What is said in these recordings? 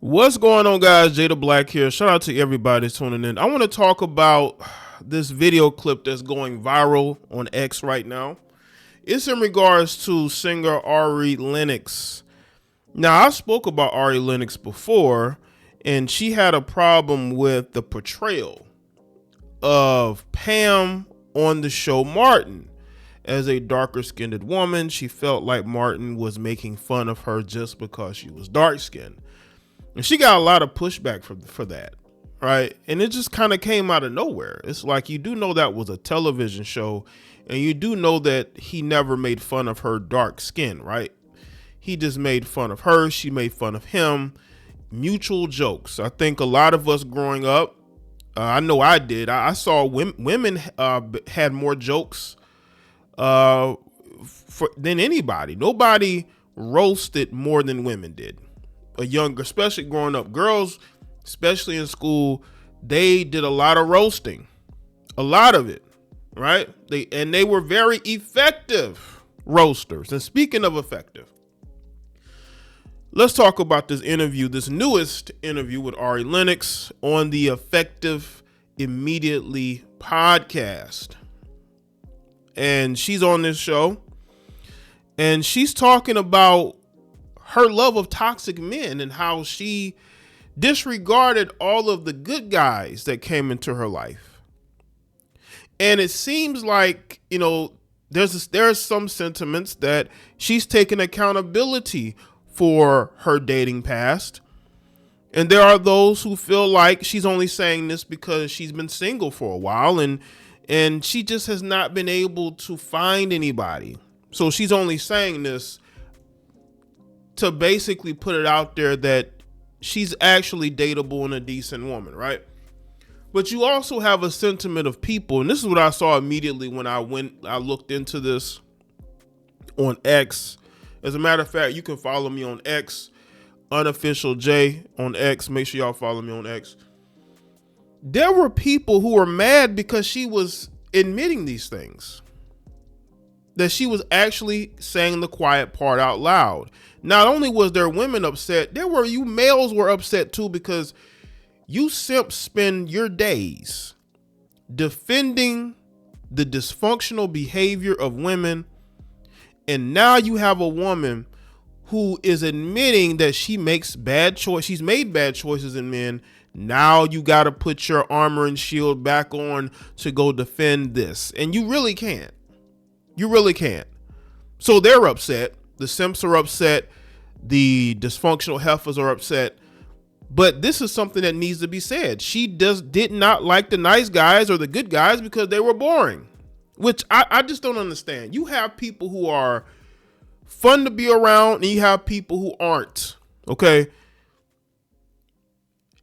What's going on, guys? Jay the Black here. Shout out to everybody tuning in. I want to talk about this video clip that's going viral on X right now. It's in regards to singer Ari Lennox. Now, I spoke about Ari Lennox before, and she had a problem with the portrayal of Pam on the show Martin. As a darker-skinned woman, she felt like Martin was making fun of her just because she was dark-skinned. And she got a lot of pushback for that, right? And it just kind of came out of nowhere. It's like, you do know that was a television show, and you do know that he never made fun of her dark skin, right? He just made fun of her. She made fun of him. Mutual jokes. I think a lot of us growing up, I know I did. I saw women had more jokes than anybody. Nobody roasted more than women did. Especially growing up, girls, especially in school, they did a lot of roasting, a lot of it, right? They were very effective roasters. And speaking of effective, let's talk about this interview, this newest interview with Ari Lennox on the Effective Immediately podcast. And she's on this show, and she's talking about her love of toxic men and how she disregarded all of the good guys that came into her life. And it seems like, there's some sentiments that she's taking accountability for her dating past. And there are those who feel like she's only saying this because she's been single for a while and she just has not been able to find anybody. So she's only saying this to basically put it out there that she's actually dateable and a decent woman, right? But you also have a sentiment of people, and this is what I saw immediately when I looked into this on X. As a matter of fact, you can follow me on X, unofficial Jaye on X. Make sure y'all follow me on X. There were people who were mad because she was admitting these things, that she was actually saying the quiet part out loud. Not only was there women upset, you males were upset too, because you simps spend your days defending the dysfunctional behavior of women, and now you have a woman who is admitting that she makes bad choices. She's made bad choices in men. Now you got to put your armor and shield back on to go defend this, and you really can't. You really can't. So they're upset. The simps are upset. The dysfunctional heifers are upset. But this is something that needs to be said. She did not like the nice guys or the good guys because they were boring, which I just don't understand. You have people who are fun to be around, and you have people who aren't. Okay.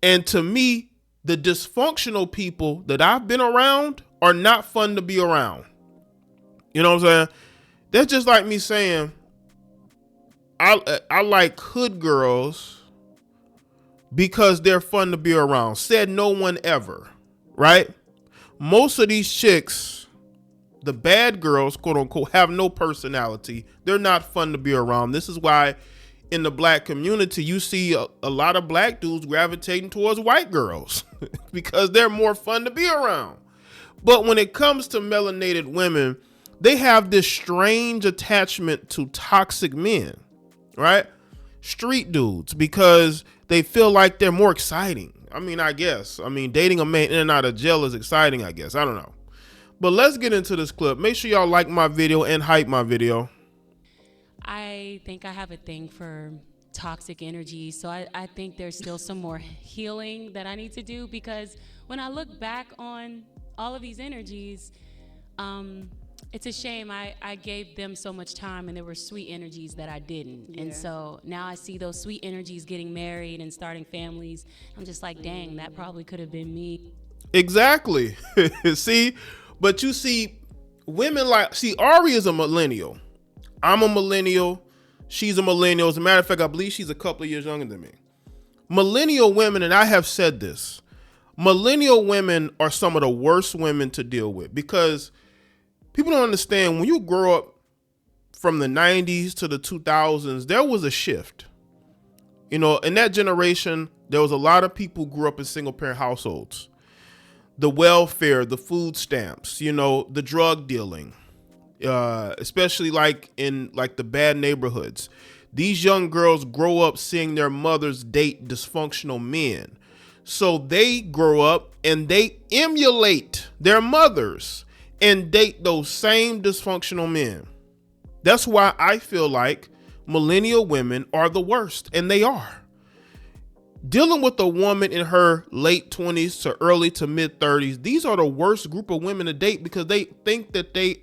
And to me, the dysfunctional people that I've been around are not fun to be around. You know what I'm saying? That's just like me saying I like hood girls because they're fun to be around. Said no one ever, right? Most of these chicks, the bad girls, quote unquote, have no personality. They're not fun to be around. This is why in the black community, you see a lot of black dudes gravitating towards white girls because they're more fun to be around. But when it comes to melanated women, they have this strange attachment to toxic men, right? Street dudes, because they feel like they're more exciting. I guess. Dating a man in and out of jail is exciting, I guess. I don't know. But let's get into this clip. Make sure y'all like my video and hype my video. I think I have a thing for toxic energy. So I think there's still some more healing that I need to do, because when I look back on all of these energies, it's a shame I gave them so much time and there were sweet energies that I didn't. Yeah. And so now I see those sweet energies getting married and starting families. I'm just like, dang, that probably could have been me. Exactly. See, but you see women Ari is a millennial. I'm a millennial. She's a millennial. As a matter of fact, I believe she's a couple of years younger than me. Millennial women, and I have said this, millennial women are some of the worst women to deal with, because people don't understand, when you grow up from the 90s to the 2000s, there was a shift. You know, in that generation, there was a lot of people who grew up in single parent households. The welfare, the food stamps, you know, the drug dealing, especially like in like the bad neighborhoods. These young girls grow up seeing their mothers date dysfunctional men. So they grow up and they emulate their mothers and date those same dysfunctional men. That's why I feel like millennial women are the worst, and they are. Dealing with a woman in her late 20s to early to mid 30s, these are the worst group of women to date because they think that they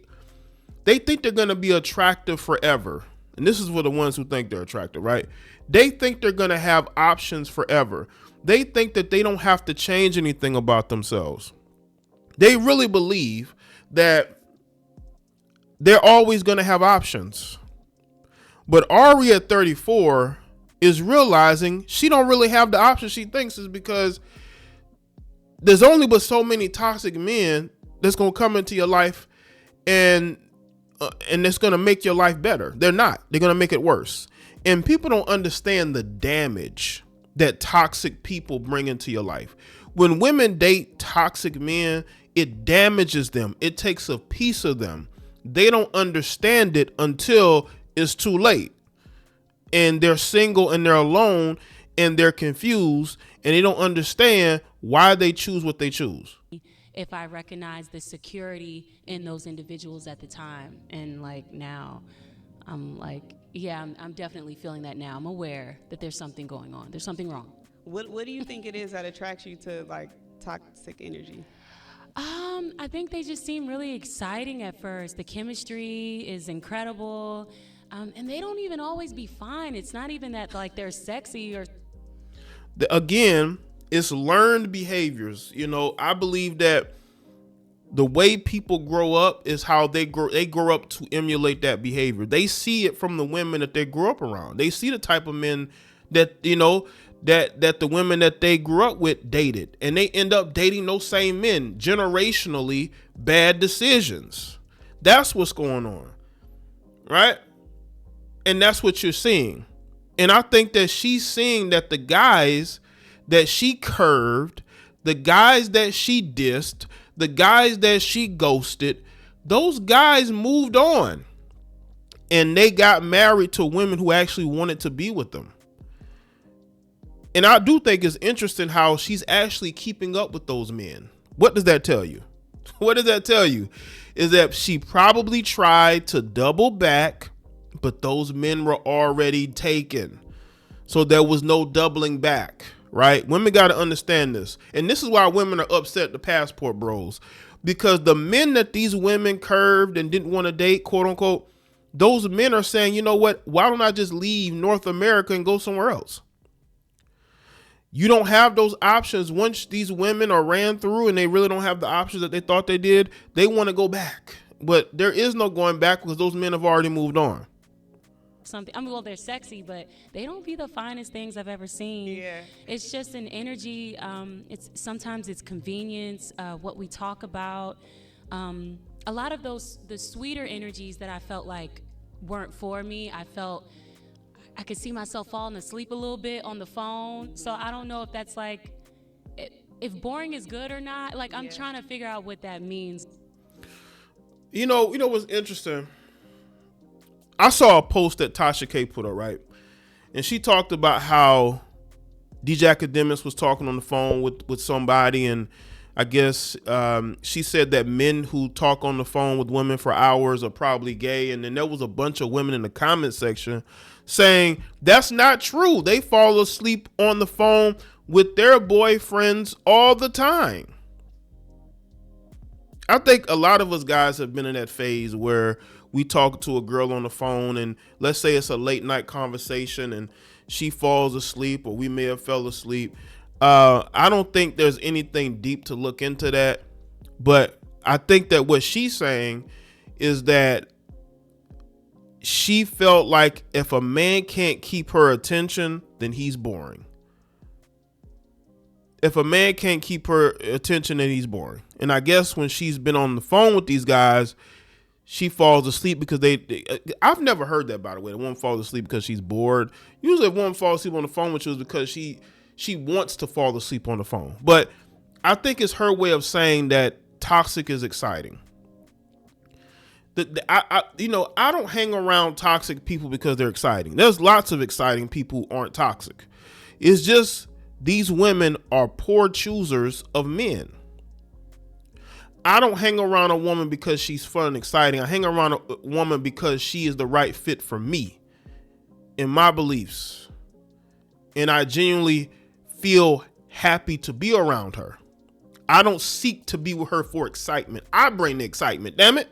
think they're going to be attractive forever. And this is for the ones who think they're attractive, right? They think they're going to have options forever. They think that they don't have to change anything about themselves. They really believe that they're always going to have options. But Ari at 34 is realizing she don't really have the option she thinks, is because there's only but so many toxic men that's going to come into your life and it's going to make your life better. They're not. They're going to make it worse. And people don't understand the damage that toxic people bring into your life. When women date toxic men, it damages them. It takes a piece of them. They don't understand it until it's too late. And they're single and they're alone and they're confused and they don't understand why they choose what they choose. If I recognize the security in those individuals at the time, and like now, I'm like, yeah, I'm definitely feeling that now. I'm aware that there's something going on. There's something wrong. What do you think it is that attracts you to like toxic energy? I think they just seem really exciting at first. The chemistry is incredible. And they don't even always be fine. It's not even that like they're sexy or. Again, it's learned behaviors. You know, I believe that the way people grow up is how they grow up to emulate that behavior. They see it from the women that they grew up around. They see the type of men that, you know, that the women that they grew up with dated, and they end up dating those same men. Generationally bad decisions. That's what's going on, right? And that's what you're seeing. And I think that she's seeing that the guys that she curved, the guys that she dissed, the guys that she ghosted, those guys moved on and they got married to women who actually wanted to be with them. And I do think it's interesting how she's actually keeping up with those men. What does that tell you? What does that tell you? Is that she probably tried to double back, but those men were already taken. So there was no doubling back, right? Women got to understand this. And this is why women are upset at the passport bros. Because the men that these women curved and didn't want to date, quote unquote, those men are saying, you know what? Why don't I just leave North America and go somewhere else? You don't have those options. Once these women are ran through and they really don't have the options that they thought they did, they want to go back. But there is no going back because those men have already moved on. Something. I mean, well, they're sexy, but they don't be the finest things I've ever seen. Yeah. It's just an energy. Sometimes it's convenience, what we talk about. A lot of the sweeter energies that I felt like weren't for me. I felt I could see myself falling asleep a little bit on the phone. So I don't know if that's like, if boring is good or not. Like, I'm trying to figure out what that means. You know what's interesting? I saw a post that T0XIC put up, right? And she talked about how DJ Academics was talking on the phone with somebody, and I guess she said that men who talk on the phone with women for hours are probably gay. And then there was a bunch of women in the comment section saying that's not true. They fall asleep on the phone with their boyfriends all the time. I think a lot of us guys have been in that phase where we talk to a girl on the phone and let's say it's a late night conversation and she falls asleep or we may have fell asleep. I don't think there's anything deep to look into that, but I think that what she's saying is that she felt like if a man can't keep her attention, then he's boring. If a man can't keep her attention, then he's boring. And I guess when she's been on the phone with these guys, she falls asleep because I've never heard that, by the way. A woman falls asleep because she's bored. Usually if a woman falls asleep on the phone with you is because she wants to fall asleep on the phone. But I think it's her way of saying that toxic is exciting. I don't hang around toxic people because they're exciting. There's lots of exciting people who aren't toxic. It's just these women are poor choosers of men. I don't hang around a woman because she's fun and exciting. I hang around a woman because she is the right fit for me and my beliefs. And I genuinely feel happy to be around her. I don't seek to be with her for excitement. I bring the excitement, damn it.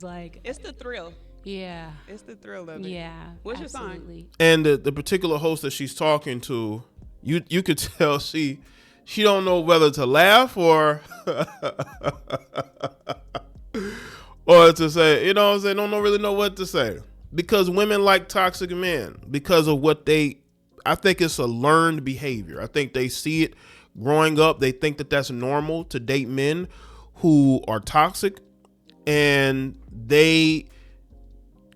Like, it's the thrill. Yeah. It's the thrill of it. Yeah. What's absolutely. your sign? And the particular host that she's talking to, you could tell she don't know whether to laugh or or to say, you know what I'm saying, don't really know what to say. Because women like toxic men because of what I think it's a learned behavior. I think they see it growing up. They think that that's normal to date men who are toxic, and they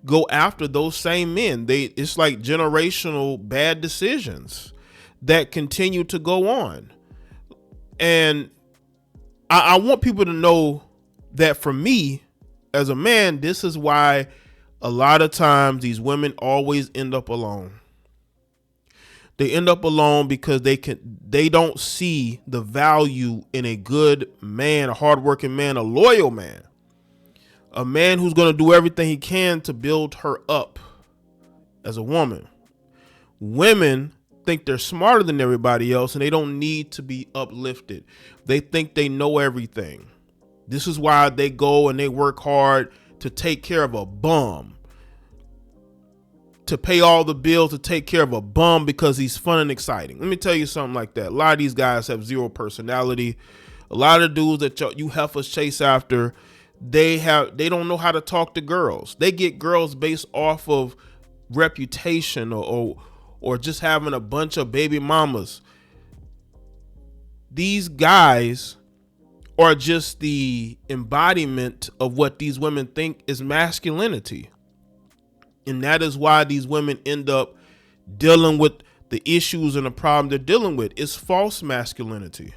go after those same men. It's like generational bad decisions that continue to go on. And I want people to know that for me as a man, this is why a lot of times these women always end up alone. They end up alone because they don't see the value in a good man, a hardworking man, a loyal man, a man who's going to do everything he can to build her up as a woman. Women think they're smarter than everybody else and they don't need to be uplifted. They think they know everything. This is why they go and they work hard to take care of a bum, to pay all the bills, to take care of a bum because he's fun and exciting. Let me tell you something like that. A lot of these guys have zero personality. A lot of dudes that you heifers chase after, they don't know how to talk to girls. They get girls based off of reputation or just having a bunch of baby mamas. These guys are just the embodiment of what these women think is masculinity. And that is why these women end up dealing with the issues and the problem they're dealing with. It's false masculinity.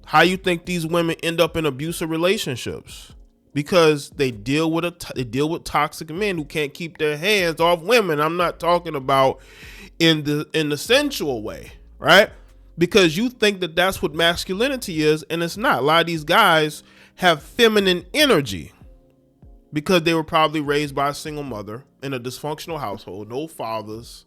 How you think these women end up in abusive relationships? Because they deal with toxic men who can't keep their hands off women. I'm not talking about in the sensual way, right? Because you think that that's what masculinity is, and it's not. A lot of these guys have feminine energy because they were probably raised by a single mother in a dysfunctional household, no fathers.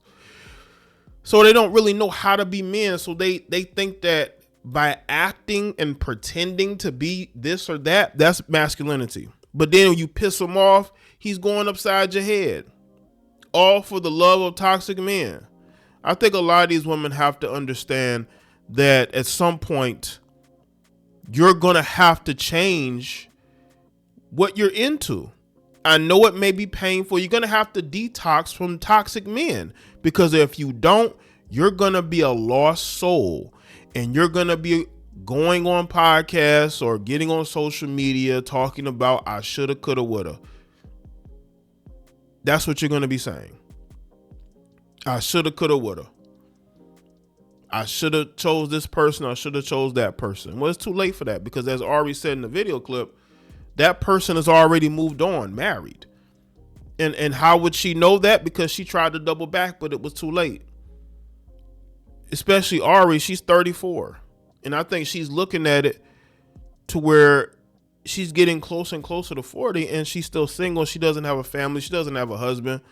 So they don't really know how to be men. So they think that by acting and pretending to be this or that, that's masculinity. But then when you piss him off, he's going upside your head. All for the love of toxic men. I think a lot of these women have to understand that at some point, you're going to have to change what you're into. I know it may be painful. You're going to have to detox from toxic men, because if you don't, you're going to be a lost soul, and you're going to be going on podcasts or getting on social media talking about I shoulda, coulda, woulda. That's what you're going to be saying. I shoulda, coulda, woulda. I should have chose this person. I should have chose that person. Well, it's too late for that, because as Ari said in the video clip, that person has already moved on, married. And how would she know that? Because she tried to double back, but it was too late. Especially Ari, she's 34. And I think she's looking at it to where she's getting closer and closer to 40, and she's still single. She doesn't have a family. She doesn't have a husband,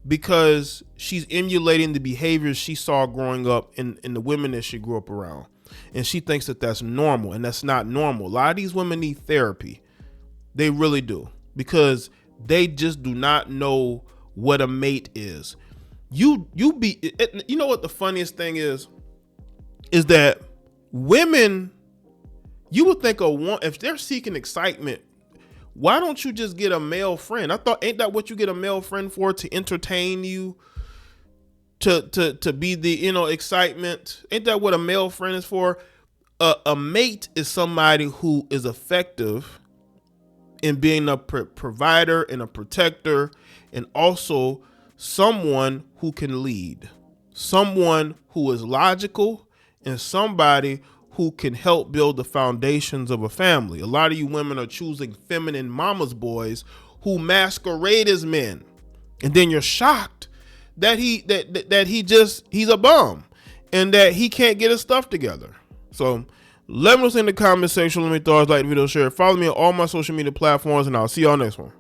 because she's emulating the behaviors she saw growing up in the women that she grew up around. And she thinks that that's normal, and that's not normal. A lot of these women need therapy. They really do, because they just do not know what a mate is. You know what the funniest thing is that women, you would think if they're seeking excitement, why don't you just get a male friend? I thought, ain't that what you get a male friend for? To entertain you, to be the, excitement. Ain't that what a male friend is for? a mate is somebody who is effective in being a provider and a protector, and also someone who can lead, someone who is logical, and somebody who can help build the foundations of a family. A lot of you women are choosing feminine mama's boys who masquerade as men, and then you're shocked that he's a bum and that he can't get his stuff together. So let me know in the comment section. Let me know if you like the video, share it. Follow me on all my social media platforms, and I'll see y'all next one.